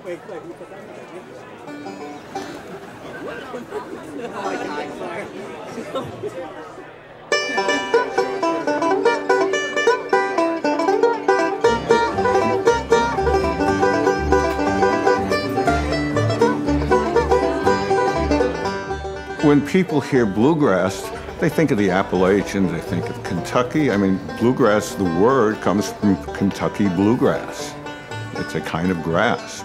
When people hear bluegrass, they think of the Appalachians, they think of Kentucky. I mean, bluegrass, the word comes from Kentucky bluegrass. It's a kind of grass.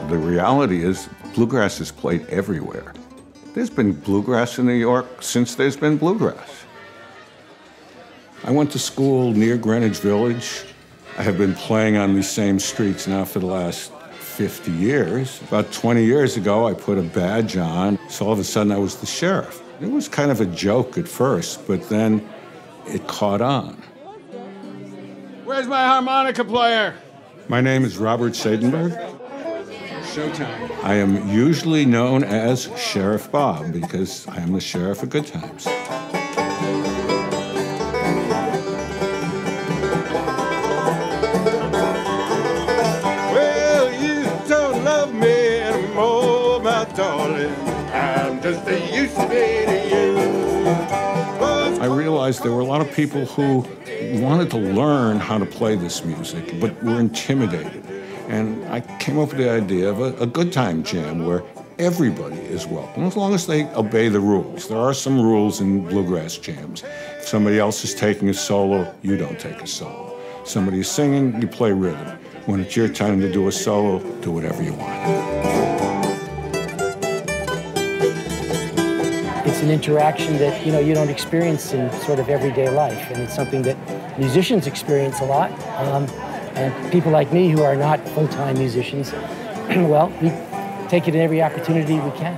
The reality is, bluegrass is played everywhere. There's been bluegrass in New York since there's been bluegrass. I went to school near Greenwich Village. I have been playing on these same streets now for the last 50 years. About 20 years ago, I put a badge on, so all of a sudden I was the sheriff. It was kind of a joke at first, but then it caught on. Where's my harmonica player? My name is Robert Seidenberg. Showtime. I am usually known as Sheriff Bob because I am the sheriff of Goodtimes. Darling, I'm just a used to be to you. I realized there were a lot of people who wanted to learn how to play this music, but were intimidated. And I came up with the idea of a good time jam where everybody is welcome, as long as they obey the rules. There are some rules in bluegrass jams. If somebody else is taking a solo, you don't take a solo. Somebody is singing, you play rhythm. When it's your time to do a solo, do whatever you want. It's an interaction that, you don't experience in sort of everyday life, and it's something that musicians experience a lot. And people like me who are not full-time musicians, well, we take it in every opportunity we can.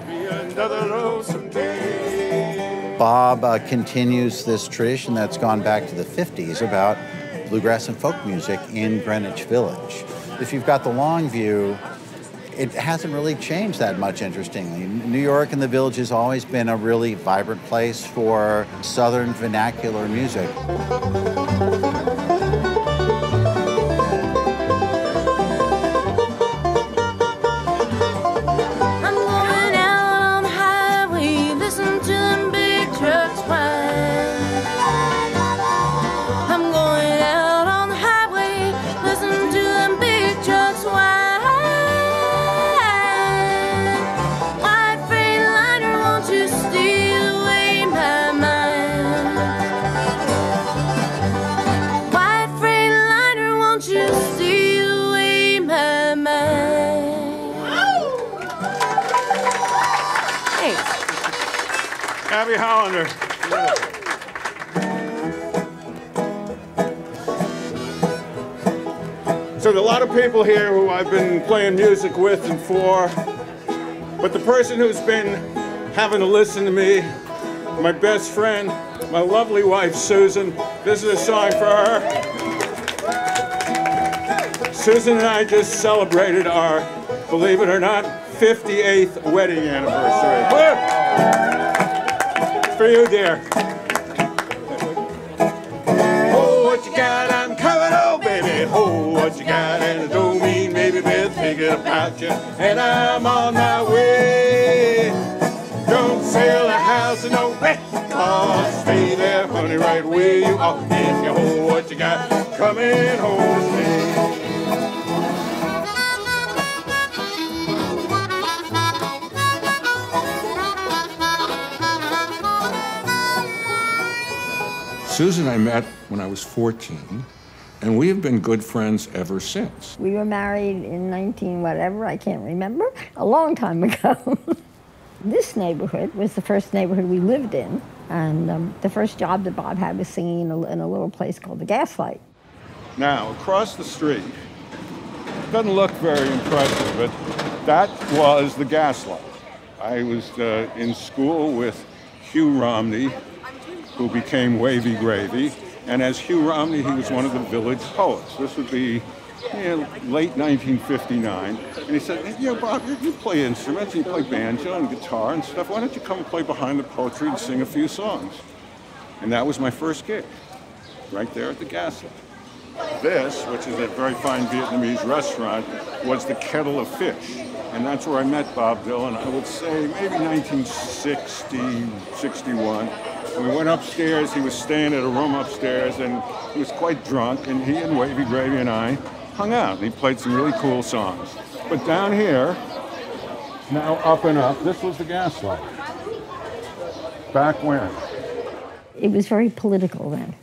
Bob continues this tradition that's gone back to the 50s about bluegrass and folk music in Greenwich Village. If you've got the long view, it hasn't really changed that much, interestingly. New York and the Village has always been a really vibrant place for Southern vernacular music. Happy Hollander. So there are a lot of people here who I've been playing music with and for, but the person who's been having to listen to me, my best friend, my lovely wife, Susan. This is a song for her. Susan and I just celebrated our, believe it or not, 58th wedding anniversary. For you, dear. Oh, what you got? I'm coming, oh, baby. Oh, what you got? And I don't mean maybe Beth thinking about you. And I'm on my way. Don't sell the house and don't wreck the car. Stay there, honey, right where you are. If you hold what you got, coming home to me. Susan I met when I was 14, and we have been good friends ever since. We were married in 19-whatever, I can't remember, a long time ago. This neighborhood was the first neighborhood we lived in, and the first job that Bob had was singing in a little place called the Gaslight. Now, across the street, doesn't look very impressive, but that was the Gaslight. I was in school with Hugh Romney, who became Wavy Gravy, and as Hugh Romney, he was one of the village poets. This would be late 1959, and he said, hey, Bob, you play instruments, you play banjo and guitar and stuff, why don't you come and play behind the poetry and sing a few songs? And that was my first gig, right there at the Gaslight. This, which is a very fine Vietnamese restaurant, was the Kettle of Fish. And that's where I met Bob Dylan, I would say maybe 1960, 61. We went upstairs, he was staying at a room upstairs, and he was quite drunk, and he and Wavy Gravy and I hung out. And he played some really cool songs. But down here, now up and up, this was the gas light. Back when? It was very political then.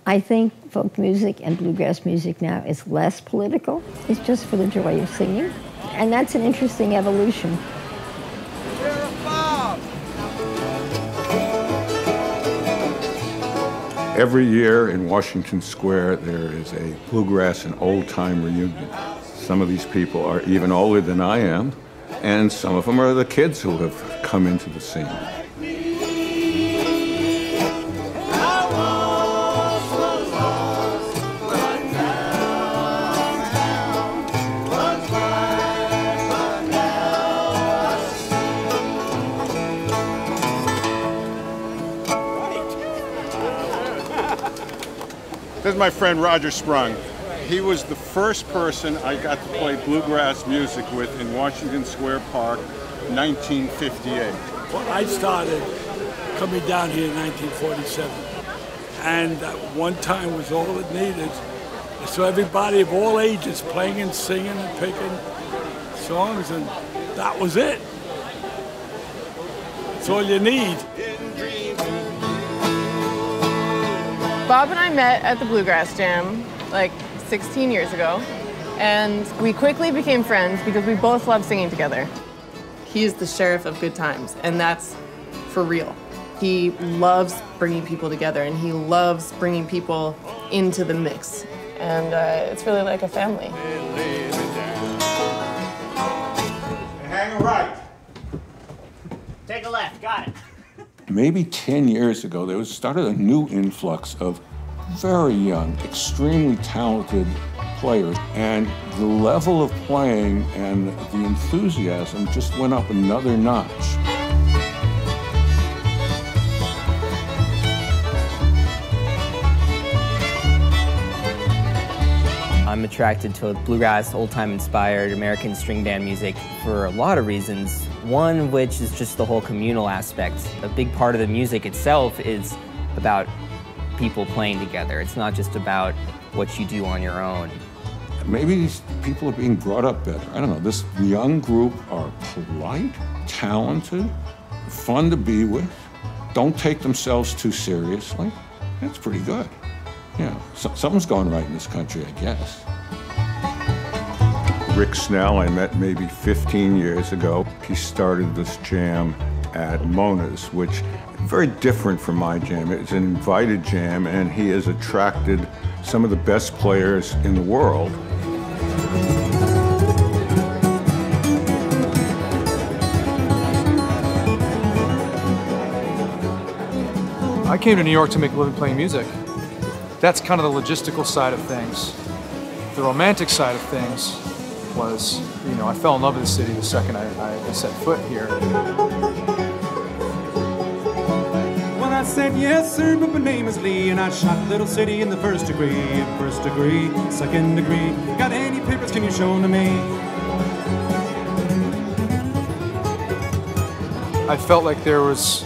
I think folk music and bluegrass music now is less political. It's just for the joy of singing. And that's an interesting evolution. Every year in Washington Square, there is a bluegrass and old-time reunion. Some of these people are even older than I am, and some of them are the kids who have come into the scene. This is my friend Roger Sprung. He was the first person I got to play bluegrass music with in Washington Square Park, 1958. Well, I started coming down here in 1947, and that one time was all it needed. So everybody of all ages playing and singing and picking songs, and that was it. That's all you need. Bob and I met at the Bluegrass Jam like 16 years ago, and we quickly became friends because we both love singing together. He's the sheriff of good times, and that's for real. He loves bringing people together, and he loves bringing people into the mix, and it's really like a family. Hang a right. Take a left, got it. Maybe 10 years ago, there started a new influx of very young, extremely talented players, and the level of playing and the enthusiasm just went up another notch. I'm attracted to bluegrass, old-time inspired American string band music for a lot of reasons. One of which is just the whole communal aspect. A big part of the music itself is about people playing together. It's not just about what you do on your own. Maybe these people are being brought up better. I don't know. This young group are polite, talented, fun to be with, don't take themselves too seriously. That's pretty good. Yeah, something's going right in this country, I guess. Rick Snell I met maybe 15 years ago. He started this jam at Mona's, which is very different from my jam. It's an invited jam, and he has attracted some of the best players in the world. I came to New York to make a living playing music. That's kind of the logistical side of things. The romantic side of things was, you know, I fell in love with the city the second I set foot here. Well, I said yes, sir, but my name is Lee, and I shot Little City in the first degree, second degree. Got any papers, can you show them to me? I felt like there was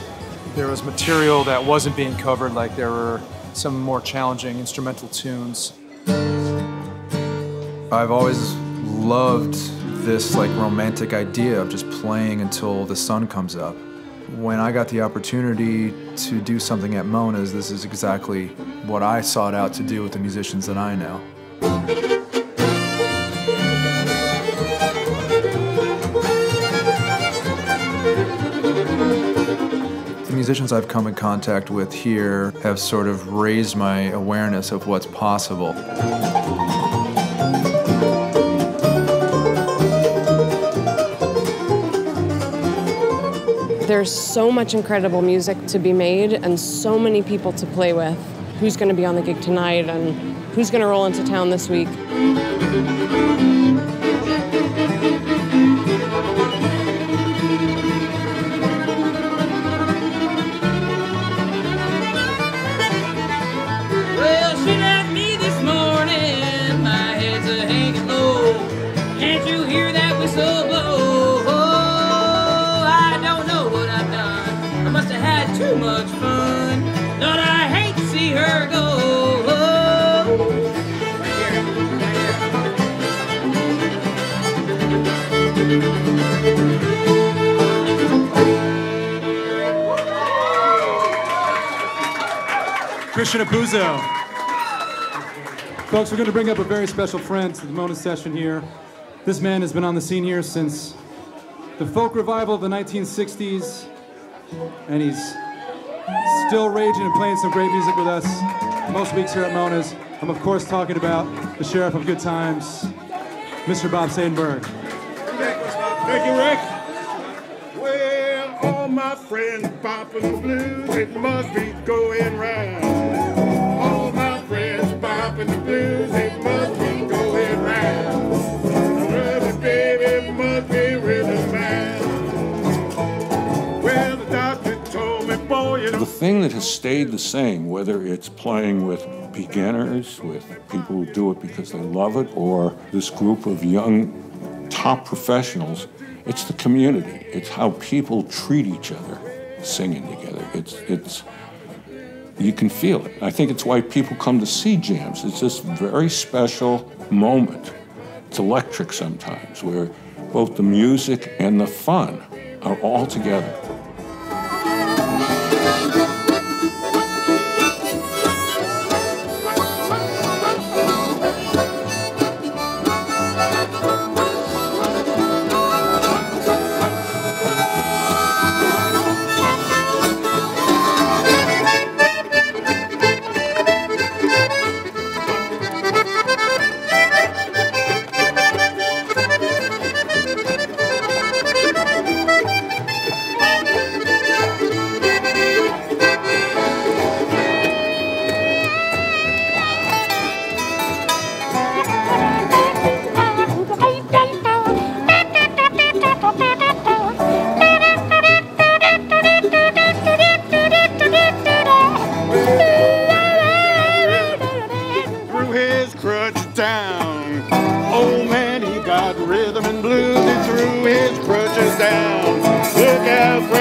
material that wasn't being covered, like there were some more challenging instrumental tunes. I've always loved this like romantic idea of just playing until the sun comes up. When I got the opportunity to do something at Mona's, this is exactly what I sought out to do with the musicians that I know. The musicians I've come in contact with here have sort of raised my awareness of what's possible. There's so much incredible music to be made and so many people to play with. Who's going to be on the gig tonight and who's going to roll into town this week? Well, she left me this morning. Christian Apuzzo. Folks, we're going to bring up a very special friend to the Mona session here. This man has been on the scene here since the folk revival of the 1960s, and he's still raging and playing some great music with us most weeks here at Mona's. I'm, of course, talking about the sheriff of Goodtimes, Mr. Bob Seidenberg. Thank you, Rick. Well, all my friends popping the blues, it must be going round. All my friends popping the blues, it must be going round. Rhythm, baby, must be rhythm man. Well, the doctor told me, boy, you know. The thing that has stayed the same, whether it's playing with beginners, with people who do it because they love it, or this group of young top professionals, it's the community. It's how people treat each other singing together. It's you can feel it. I think it's why people come to see jams. It's this very special moment. It's electric sometimes, where both the music and the fun are all together. Old man, he got rhythm and blues, he threw his crutches down. Look out,